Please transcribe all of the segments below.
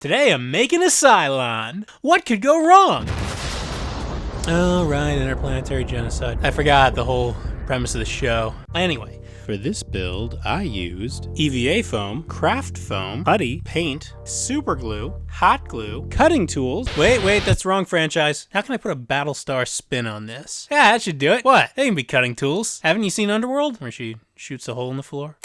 Today I'm making a Cylon. What could go wrong? Oh, right, interplanetary genocide. I forgot the whole premise of the show. Anyway, for this build, I used EVA foam, craft foam, putty, paint, super glue, hot glue, cutting tools. Wait, that's the wrong franchise. How can I put a Battlestar spin on this? Yeah, that should do it. What? They can be cutting tools. Haven't you seen Underworld? Where she shoots a hole in the floor?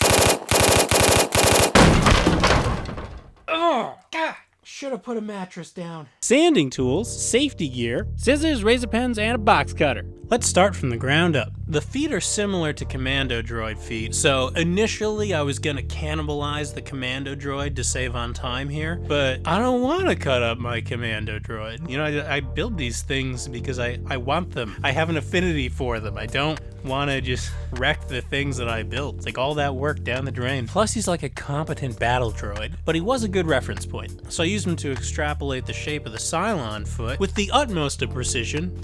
Oh, God. Should have put a mattress down. Sanding tools, safety gear, scissors, razor pens, and a box cutter. Let's start from the ground up. The feet are similar to Commando Droid feet, so initially I was gonna cannibalize the Commando Droid to save on time here, but I don't want to cut up my Commando Droid. You know, I build these things because I want them. I have an affinity for them. I don't want to just wreck the things that I built. It's like all that work down the drain. Plus he's like a competent battle droid, but he was a good reference point. So I used him to extrapolate the shape of the Cylon foot with the utmost of precision,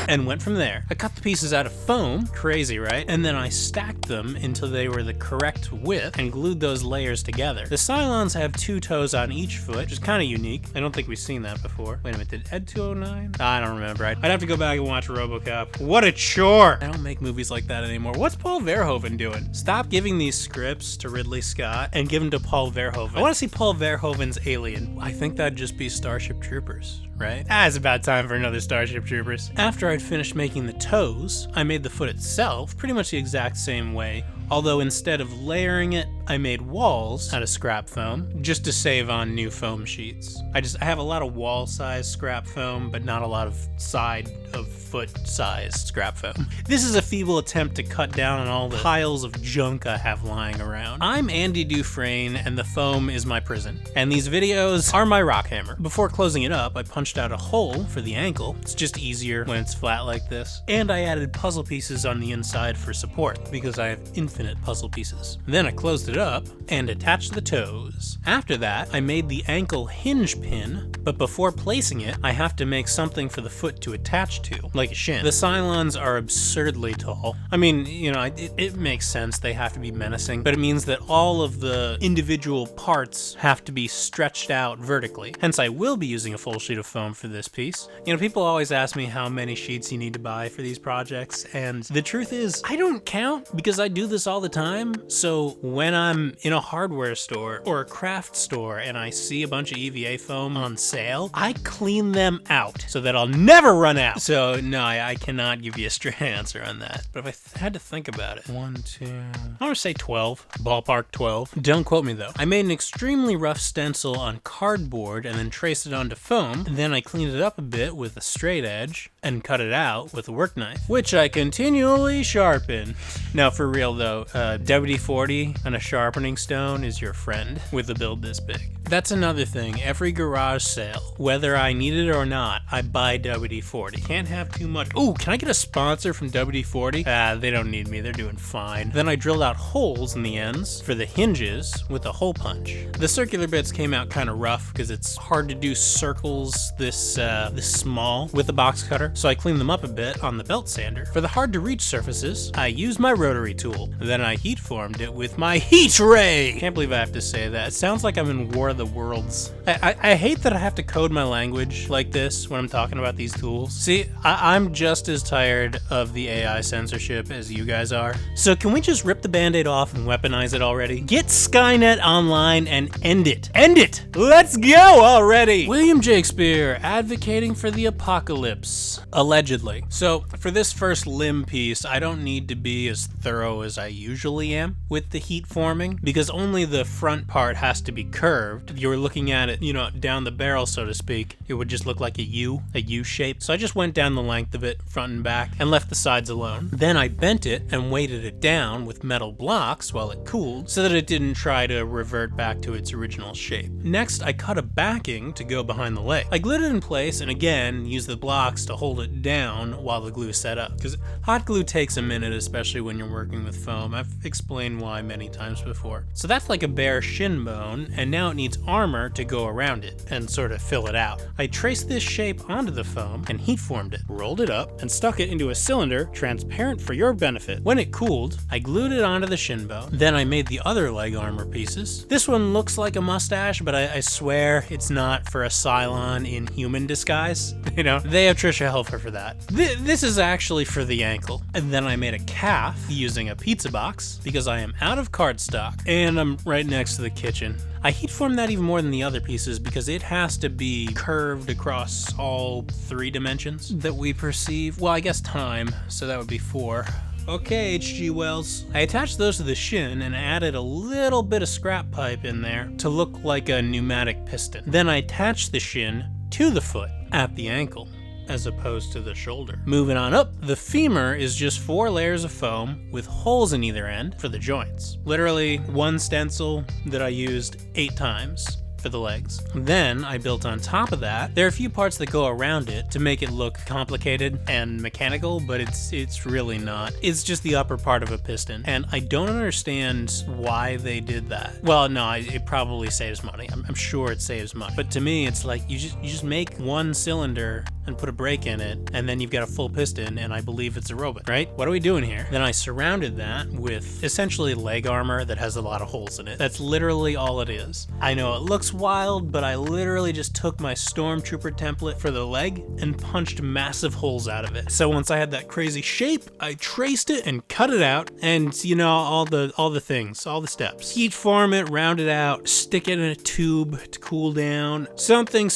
and went from there. I cut the pieces out of foam, crazy, right? And then I stacked them until they were the correct width and glued those layers together. The Cylons have 2 toes on each foot, which is kind of unique. I don't think we've seen that before. Wait a minute, did Ed 209? I don't remember. I'd have to go back and watch RoboCop. What a chore! I don't make movies like that anymore. What's Paul Verhoeven doing? Stop giving these scripts to Ridley Scott and give them to Paul Verhoeven. I want to see Paul Verhoeven's Alien. I think that'd just be Starship Troopers, right? It's about time for another Starship Troopers. After I'd finished making the toes, I made the foot itself pretty much the exact same way, although instead of layering it, I made walls out of scrap foam just to save on new foam sheets. I have a lot of wall size scrap foam, but not a lot of side of foot size scrap foam. This is a feeble attempt to cut down on all the piles of junk I have lying around. I'm Andy Dufresne and the foam is my prison, and these videos are my rock hammer. Before closing it up, I punched out a hole for the ankle. It's just easier when it's flat like this. And I added puzzle pieces on the inside for support because I have infinite puzzle pieces. Then I closed it up and attached the toes. After that, I made the ankle hinge pin, but before placing it, I have to make something for the foot to attach to, like a shin. The Cylons are absurdly tall. I mean, you know, it makes sense they have to be menacing, but it means that all of the individual parts have to be stretched out vertically. Hence, I will be using a full sheet of foam for this piece. You know, people always ask me how many sheets you need to buy for these projects, and the truth is, I don't count because I do this all the time. So when I'm in a hardware store or a craft store and I see a bunch of EVA foam on sale, I clean them out so that I'll never run out. So no, I cannot give you a straight answer on that. But if I had to think about it, 1, 2, I'm gonna say 12, ballpark 12. Don't quote me though. I made an extremely rough stencil on cardboard and then traced it onto foam. And then I cleaned it up a bit with a straight edge and cut it out with a work knife, which I continually sharpen. Now for real though, WD-40 and a sharpening stone is your friend with a build this big. That's another thing. Every garage sale, whether I need it or not, I buy WD-40. Can't have too much. Ooh, can I get a sponsor from WD-40? They don't need me. They're doing fine. Then I drilled out holes in the ends for the hinges with a hole punch. The circular bits came out kind of rough because it's hard to do circles this small with a box cutter. So I cleaned them up a bit on the belt sander. For the hard to reach surfaces, I used my rotary tool. Then I heat formed it with my heat ray. Can't believe I have to say that. It sounds like I'm in War of the Worlds. I hate that I have to code my language like this when I'm talking about these tools. See, I'm just as tired of the AI censorship as you guys are. So can we just rip the band-aid off and weaponize it already? Get Skynet online and end it. End it! Let's go already! William Shakespeare advocating for the apocalypse. Allegedly. So for this first limb piece, I don't need to be as thorough as I usually am with the heat forming because only the front part has to be curved. If you were looking at it, you know, down the barrel, so to speak, it would just look like a U shape. So I just went down the length of it, front and back, and left the sides alone. Then I bent it and weighted it down with metal blocks while it cooled so that it didn't try to revert back to its original shape. Next, I cut a backing to go behind the leg. I glued it in place and again used the blocks to hold it down while the glue set up. Because hot glue takes a minute, especially when you're working with foam. I've explained why many times shapes before. So that's like a bare shin bone, and now it needs armor to go around it and sort of fill it out. I traced this shape onto the foam and heat formed it, rolled it up, and stuck it into a cylinder transparent for your benefit. When it cooled, I glued it onto the shin bone. Then I made the other leg armor pieces. This one looks like a mustache, but I swear it's not for a Cylon in human disguise. You know, they have Trisha Helfer for that. This is actually for the ankle. And then I made a calf using a pizza box because I am out of cardstock and I'm right next to the kitchen. I heat formed that even more than the other pieces because it has to be curved across all 3 dimensions that we perceive. Well, I guess time, so that would be 4. Okay, H.G. Wells. I attached those to the shin and added a little bit of scrap pipe in there to look like a pneumatic piston. Then I attached the shin to the foot at the ankle, as opposed to the shoulder. Moving on up, the femur is just 4 layers of foam with holes in either end for the joints. Literally 1 stencil that I used 8 times for the legs. Then I built on top of that. There are a few parts that go around it to make it look complicated and mechanical, but it's really not. It's just the upper part of a piston, and I don't understand why they did that. Well, no, it probably saves money. I'm sure it saves money, but to me, it's like you just make 1 cylinder and put a brake in it, and then you've got a full piston, and I believe it's a robot, right? What are we doing here? Then I surrounded that with essentially leg armor that has a lot of holes in it. That's literally all it is. I know it looks wild, but I literally just took my Stormtrooper template for the leg and punched massive holes out of it. So once I had that crazy shape, I traced it and cut it out, and you know, all the things, all the steps. Heat form it, round it out, stick it in a tube to cool down. Something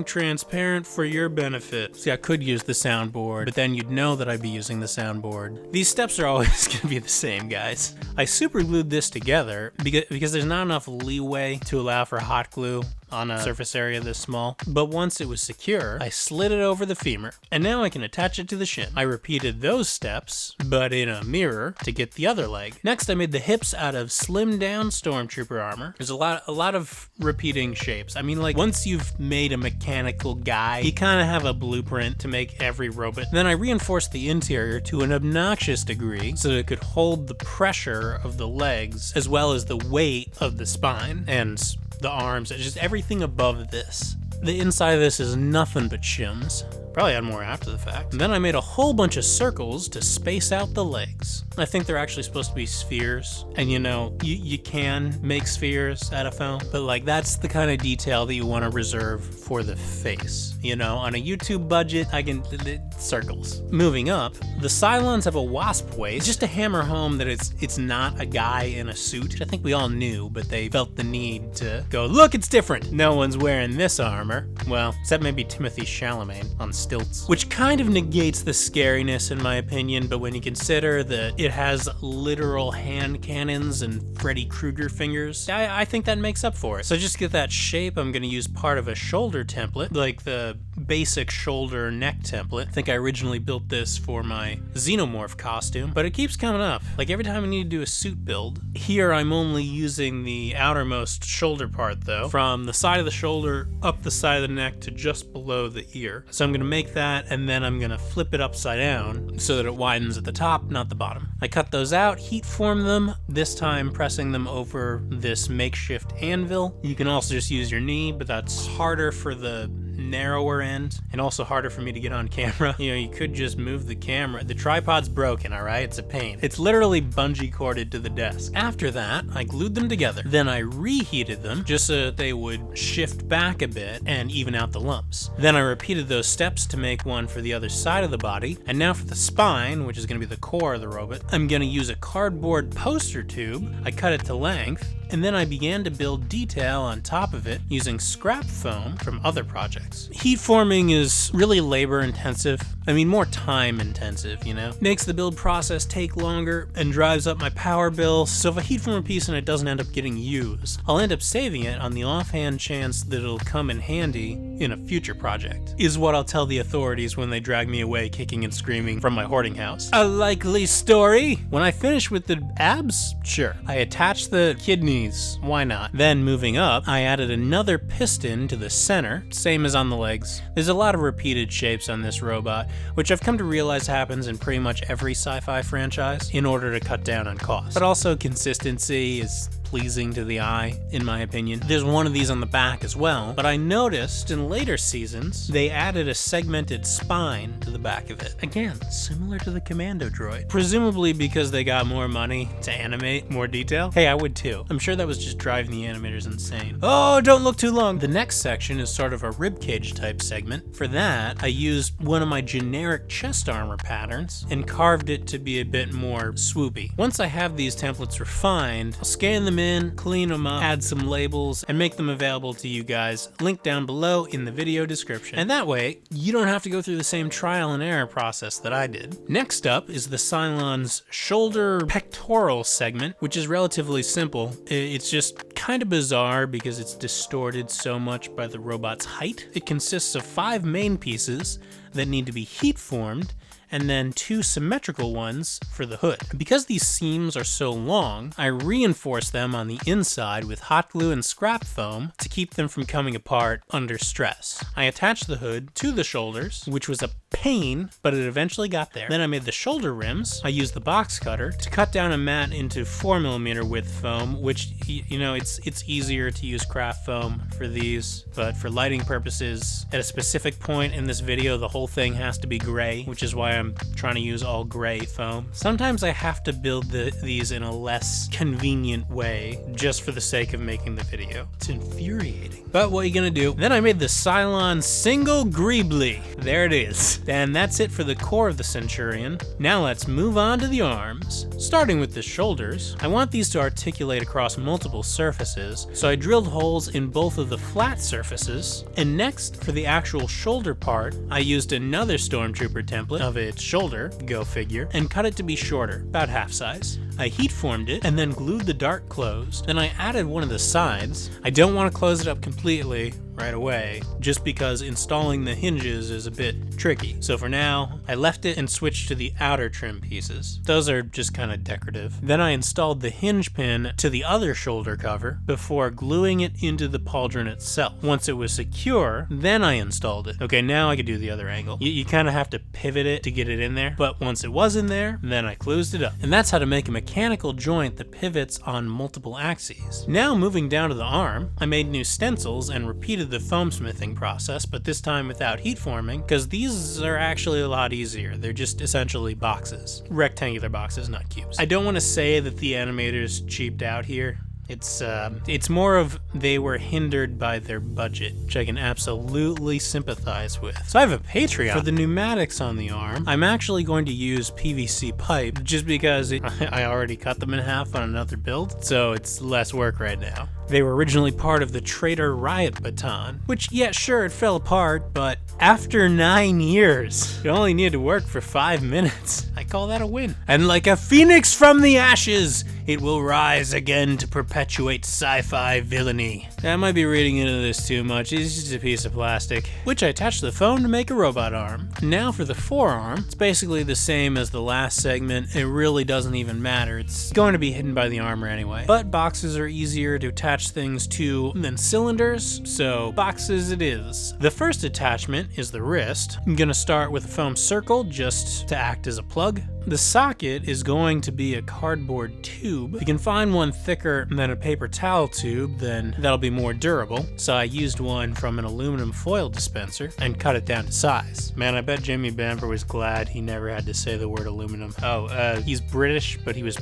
transparent for your benefit. See, I could use the soundboard, but then you'd know that I'd be using the soundboard. These steps are always gonna be the same, guys. I super glued this together because there's not enough leeway to allow for hot glue on a surface area this small. But once it was secure, I slid it over the femur, and now I can attach it to the shin. I repeated those steps, but in a mirror to get the other leg. Next, I made the hips out of slimmed down Stormtrooper armor. There's a lot of repeating shapes. I mean, like, once you've made a mechanical guy, you kind of have a blueprint to make every robot. Then I reinforced the interior to an obnoxious degree so that it could hold the pressure of the legs as well as the weight of the spine and the arms, and just everything above this. The inside of this is nothing but shims. Probably had more after the fact. And then I made a whole bunch of circles to space out the legs. I think they're actually supposed to be spheres. And you know, you can make spheres out of foam, but like that's the kind of detail that you want to reserve for the face. You know, on a YouTube budget, circles. Moving up, the Cylons have a wasp waist, just to hammer home that it's not a guy in a suit, which I think we all knew, but they felt the need to go, look, it's different. No one's wearing this armor. Well, except maybe Timothy Chalamet on stilts, which kind of negates the scariness in my opinion, but when you consider that it has literal hand cannons and Freddy Krueger fingers, I think that makes up for it. So just to get that shape, I'm gonna use part of a shoulder template, like the basic shoulder neck template. I think I originally built this for my Xenomorph costume, but it keeps coming up. Like every time I need to do a suit build, here I'm only using the outermost shoulder part though, from the side of the shoulder up the side of the neck to just below the ear. So I'm gonna make that, and then I'm gonna flip it upside down so that it widens at the top, not the bottom. I cut those out, heat form them, this time pressing them over this makeshift anvil. You can also just use your knee, but that's harder for the narrower end and also harder for me to get on camera. You know, you could just move the camera. The tripod's broken, all right? It's a pain. It's literally bungee corded to the desk. After that, I glued them together. Then I reheated them just so that they would shift back a bit and even out the lumps. Then I repeated those steps to make one for the other side of the body. And now for the spine, which is going to be the core of the robot, I'm going to use a cardboard poster tube. I cut it to length, and then I began to build detail on top of it using scrap foam from other projects. Heat forming is really labor intensive. I mean, more time intensive, you know? Makes the build process take longer and drives up my power bill, so if I heat form a piece and it doesn't end up getting used, I'll end up saving it on the offhand chance that it'll come in handy in a future project, is what I'll tell the authorities when they drag me away kicking and screaming from my hoarding house. A likely story! When I finish with the abs, sure. I attach the kidneys, why not? Then moving up, I added another piston to the center, same as on the legs. There's a lot of repeated shapes on this robot, which I've come to realize happens in pretty much every sci-fi franchise in order to cut down on cost. But also consistency is pleasing to the eye, in my opinion. There's one of these on the back as well, but I noticed in later seasons, they added a segmented spine to the back of it. Again, similar to the commando droid. Presumably because they got more money to animate more detail. Hey, I would too. I'm sure that was just driving the animators insane. Oh, don't look too long. The next section is sort of a ribcage type segment. For that, I used one of my generic chest armor patterns and carved it to be a bit more swoopy. Once I have these templates refined, I'll scan them in, clean them up, add some labels, and make them available to you guys. Link down below in the video description. And that way, you don't have to go through the same trial and error process that I did. Next up is the Cylon's shoulder pectoral segment, which is relatively simple. It's just kind of bizarre because it's distorted so much by the robot's height. It consists of 5 main pieces that need to be heat formed, and then 2 symmetrical ones for the hood. Because these seams are so long, I reinforce them on the inside with hot glue and scrap foam to keep them from coming apart under stress. I attached the hood to the shoulders, which was a pain, but it eventually got there. Then I made the shoulder rims. I used the box cutter to cut down a mat into 4mm width foam, which, you know, it's easier to use craft foam for these, but for lighting purposes, at a specific point in this video, the whole thing has to be gray, which is why I'm trying to use all gray foam. Sometimes I have to build these in a less convenient way just for the sake of making the video. It's infuriating. But what are you gonna do? Then I made the Cylon single greebly. There it is. And that's it for the core of the Centurion. Now let's move on to the arms. Starting with the shoulders, I want these to articulate across multiple surfaces, so I drilled holes in both of the flat surfaces. And next, for the actual shoulder part, I used another Stormtrooper template of its shoulder, go figure, and cut it to be shorter, about half size. I heat formed it and then glued the dart closed. Then I added one of the sides. I don't want to close it up completely right away, just because installing the hinges is a bit tricky. So for now, I left it and switched to the outer trim pieces. Those are just kind of decorative. Then I installed the hinge pin to the other shoulder cover before gluing it into the pauldron itself. Once it was secure, then I installed it. Okay, now I could do the other angle. You kind of have to pivot it to get it in there, but once it was in there, then I closed it up. And that's how to make a mechanical joint that pivots on multiple axes. Now moving down to the arm, I made new stencils and repeated the foam smithing process, but this time without heat forming, because these are actually a lot easier. They're just essentially boxes. Rectangular boxes, not cubes. I don't want to say that the animators cheaped out here. It's more of they were hindered by their budget, which I can absolutely sympathize with. So I have a Patreon. For the pneumatics on the arm, I'm actually going to use PVC pipe just because I already cut them in half on another build, so it's less work right now. They were originally part of the Traitor Riot baton, which, yeah, sure, it fell apart, but after 9 years, it only needed to work for 5 minutes. I call that a win. And like a phoenix from the ashes, it will rise again to perpetuate sci-fi villainy. I might be reading into this too much. It's just a piece of plastic, which I attached to the foam to make a robot arm. Now for the forearm, it's basically the same as the last segment. It really doesn't even matter. It's going to be hidden by the armor anyway. But boxes are easier to attach things to than cylinders, so boxes it is. The first attachment is the wrist. I'm gonna start with a foam circle just to act as a plug. The socket is going to be a cardboard tube. If you can find one thicker than a paper towel tube, then that'll be more durable. So I used one from an aluminum foil dispenser and cut it down to size. Man, I bet Jimmy Bamber was glad he never had to say the word aluminum. He's British, but he was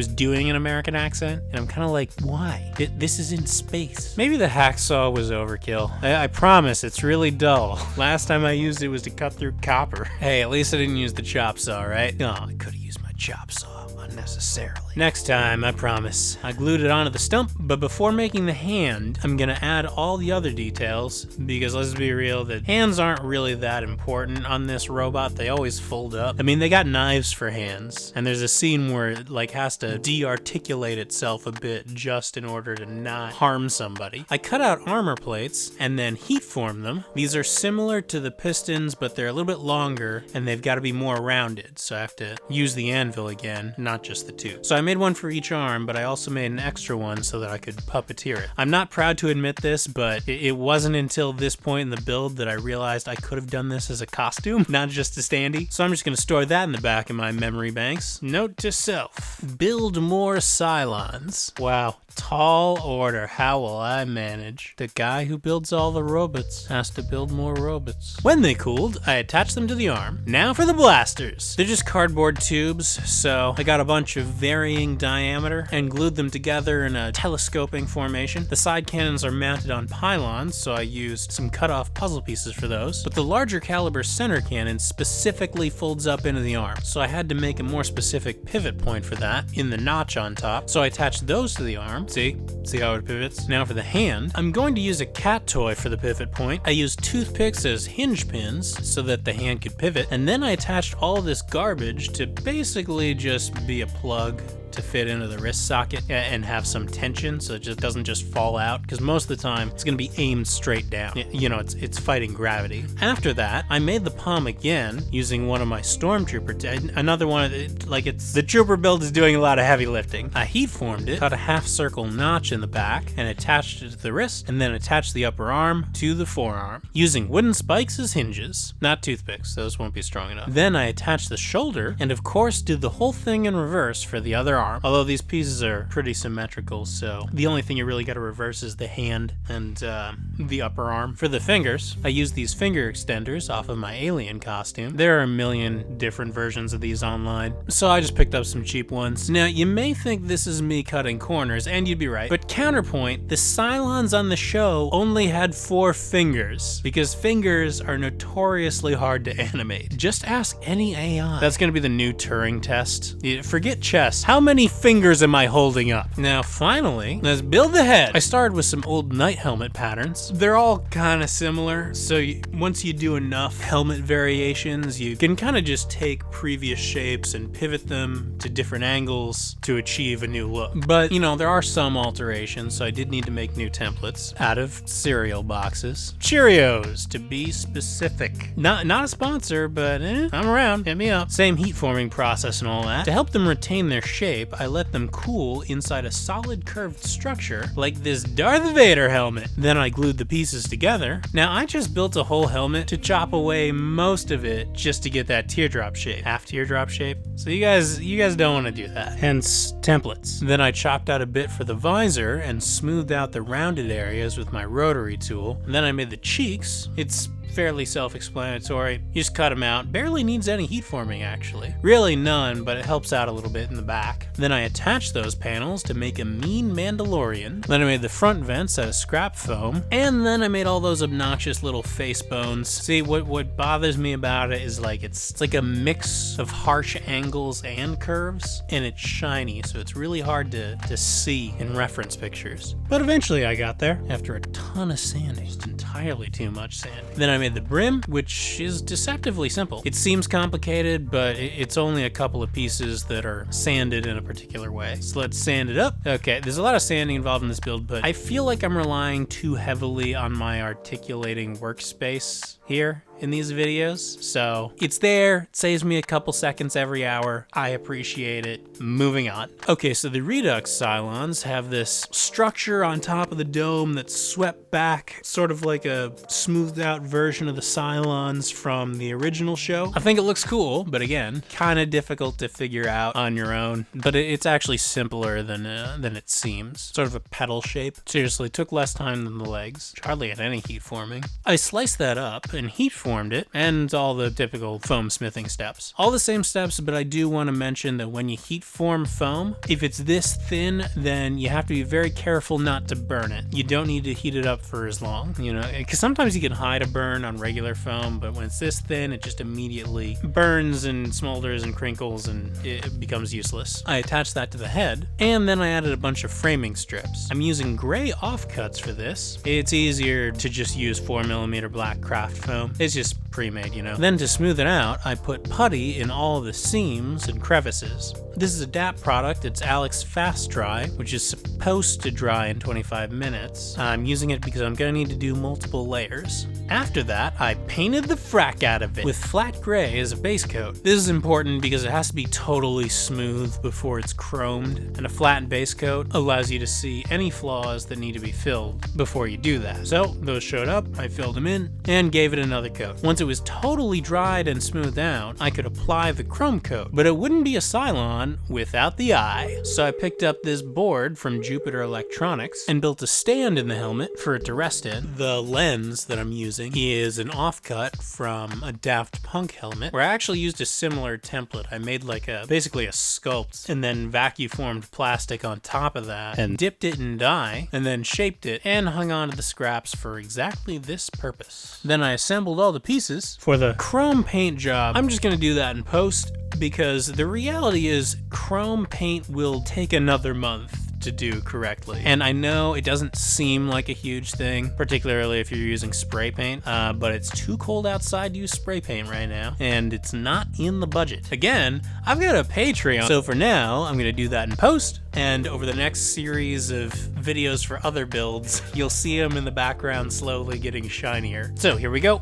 doing an American accent, and I'm kind of like, why? This is in space. Maybe the hacksaw was overkill. I promise, it's really dull. Last time I used it was to cut through copper. Hey, at least I didn't use the chop saw, right? Oh, I could have used my chop saw unnecessarily. Next time, I promise. I glued it onto the stump, but before making the hand, I'm gonna add all the other details, because let's be real, the hands aren't really that important on this robot. They always fold up. I mean, they got knives for hands, and there's a scene where it like has to de-articulate itself a bit just in order to not harm somebody. I cut out armor plates and then heat form them. These are similar to the pistons, but they're a little bit longer, and they've got to be more rounded, so I have to use the anvil again, not not just the two. So I made one for each arm, but I also made an extra one so that I could puppeteer it. I'm not proud to admit this, but it wasn't until this point in the build that I realized I could have done this as a costume, not just a standee. So I'm just gonna store that in the back of my memory banks. Note to self, build more Cylons. Wow, tall order, how will I manage? The guy who builds all the robots has to build more robots. When they cooled, I attached them to the arm. Now for the blasters. They're just cardboard tubes, so I got a bunch of varying diameter and glued them together in a telescoping formation. The side cannons are mounted on pylons, so I used some cut-off puzzle pieces for those. But the larger caliber center cannon specifically folds up into the arm, so I had to make a more specific pivot point for that in the notch on top. So I attached those to the arm. See how it pivots? Now for the hand, I'm going to use a cat toy for the pivot point. I used toothpicks as hinge pins so that the hand could pivot, and then I attached all this garbage to basically just be a plug to fit into the wrist socket and have some tension so it just doesn't just fall out, because most of the time it's going to be aimed straight down. You know, it's fighting gravity. After that, I made the palm again using one of my stormtrooper, another one, the trooper build is doing a lot of heavy lifting. I heat formed it, cut a half circle notch in the back and attached it to the wrist, and then attached the upper arm to the forearm using wooden spikes as hinges, not toothpicks, those won't be strong enough. Then I attached the shoulder and of course did the whole thing in reverse for the other arm. Although these pieces are pretty symmetrical, so the only thing you really got to reverse is the hand and the upper arm. For the fingers, I used these finger extenders off of my alien costume. There are a million different versions of these online, so I just picked up some cheap ones. Now, you may think this is me cutting corners, and you'd be right, but counterpoint, the Cylons on the show only had 4 fingers, because fingers are notoriously hard to animate. Just ask any AI. That's gonna be the new Turing test. Forget chess. How many fingers am I holding up? Now finally, let's build the head. I started with some old knight helmet patterns. They're all kind of similar, so once you do enough helmet variations, you can kind of just take previous shapes and pivot them to different angles to achieve a new look. But you know, there are some alterations, so I did need to make new templates out of cereal boxes. Cheerios, to be specific. Not a sponsor, but I'm around, hit me up. Same heat forming process and all that. To help them retain their shape, I let them cool inside a solid curved structure like this Darth Vader helmet. Then I glued the pieces together. Now I just built a whole helmet to chop away most of it just to get that teardrop shape, half teardrop shape. So you guys don't want to do that. Hence templates. Then I chopped out a bit for the visor and smoothed out the rounded areas with my rotary tool. And then I made the cheeks. It's fairly self-explanatory. You just cut them out. Barely needs any heat forming actually. Really none, but it helps out a little bit in the back. Then I attached those panels to make a mean Mandalorian. Then I made the front vents out of scrap foam. And then I made all those obnoxious little face bones. See, what bothers me about it is it's like a mix of harsh angles and curves, and it's shiny, so it's really hard to see in reference pictures. But eventually I got there after a ton of sanding. Just entirely too much sanding. Then I made the brim, which is deceptively simple. It seems complicated, but it's only a couple of pieces that are sanded in a particular way. So let's sand it up. Okay, there's a lot of sanding involved in this build, but I feel like I'm relying too heavily on my articulating workspace here in these videos. So it's there, it saves me a couple seconds every hour. I appreciate it. Moving on. Okay, so the Redux Cylons have this structure on top of the dome that's swept back, sort of like a smoothed out version of the Cylons from the original show. I think it looks cool, but again, kind of difficult to figure out on your own, but it's actually simpler than it seems. Sort of a petal shape. Seriously, took less time than the legs. Hardly had any heat forming. I sliced that up and heat formed it, and all the typical foam smithing steps. All the same steps, but I do want to mention that when you heat form foam, if it's this thin, then you have to be very careful not to burn it. You don't need to heat it up for as long, you know, because sometimes you can hide a burn on regular foam, but when it's this thin, it just immediately burns and smolders and crinkles and it becomes useless. I attached that to the head, and then I added a bunch of framing strips. I'm using gray offcuts for this. It's easier to just use 4mm black craft foam. It's just pre-made, you know. Then to smooth it out, I put putty in all the seams and crevices. This is a DAP product. It's Alex Fast Dry, which is supposed to dry in 25 minutes. I'm using it because I'm gonna need to do multiple layers. After that, I painted the frack out of it with flat gray as a base coat. This is important because it has to be totally smooth before it's chromed, and a flat base coat allows you to see any flaws that need to be filled before you do that. So those showed up, I filled them in, and gave it another coat. Once it was totally dried and smoothed out, I could apply the chrome coat, but it wouldn't be a Cylon without the eye. So I picked up this board from Jupiter Electronics and built a stand in the helmet for it to rest in. The lens that I'm using is an offcut from a Daft Punk helmet, where I actually used a similar template. I made like basically a sculpt, and then vacuum formed plastic on top of that, and dipped it in dye, and then shaped it, and hung onto the scraps for exactly this purpose. Then I assembled all the pieces for the chrome paint job. I'm just gonna do that in post, because the reality is chrome paint will take another month to do correctly. And I know it doesn't seem like a huge thing, particularly if you're using spray paint, but it's too cold outside to use spray paint right now, and it's not in the budget. Again, I've got a Patreon, so for now, I'm gonna do that in post, and over the next series of videos for other builds, you'll see them in the background slowly getting shinier. So here we go.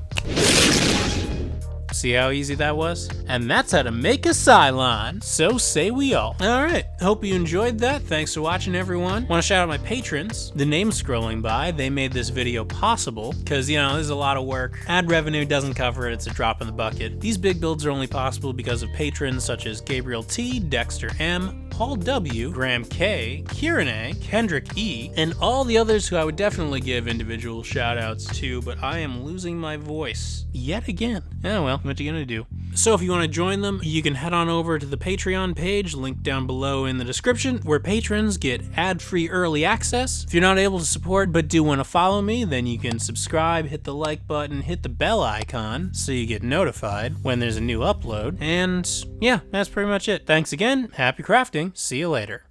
See how easy that was? And that's how to make a Cylon. So say we all. Alright, hope you enjoyed that. Thanks for watching, everyone. Want to shout out my patrons. The names scrolling by, they made this video possible, because, you know, this is a lot of work. Ad revenue doesn't cover it, it's a drop in the bucket. These big builds are only possible because of patrons such as Gabriel T, Dexter M, Paul W, Graham K, Kieran A, Kendrick E, and all the others who I would definitely give individual shout outs to, but I am losing my voice yet again. Oh well, what you gonna do? So if you want to join them, you can head on over to the Patreon page, linked down below in the description, where patrons get ad-free early access. If you're not able to support but do want to follow me, then you can subscribe, hit the like button, hit the bell icon so you get notified when there's a new upload. And yeah, that's pretty much it. Thanks again, happy crafting, see you later.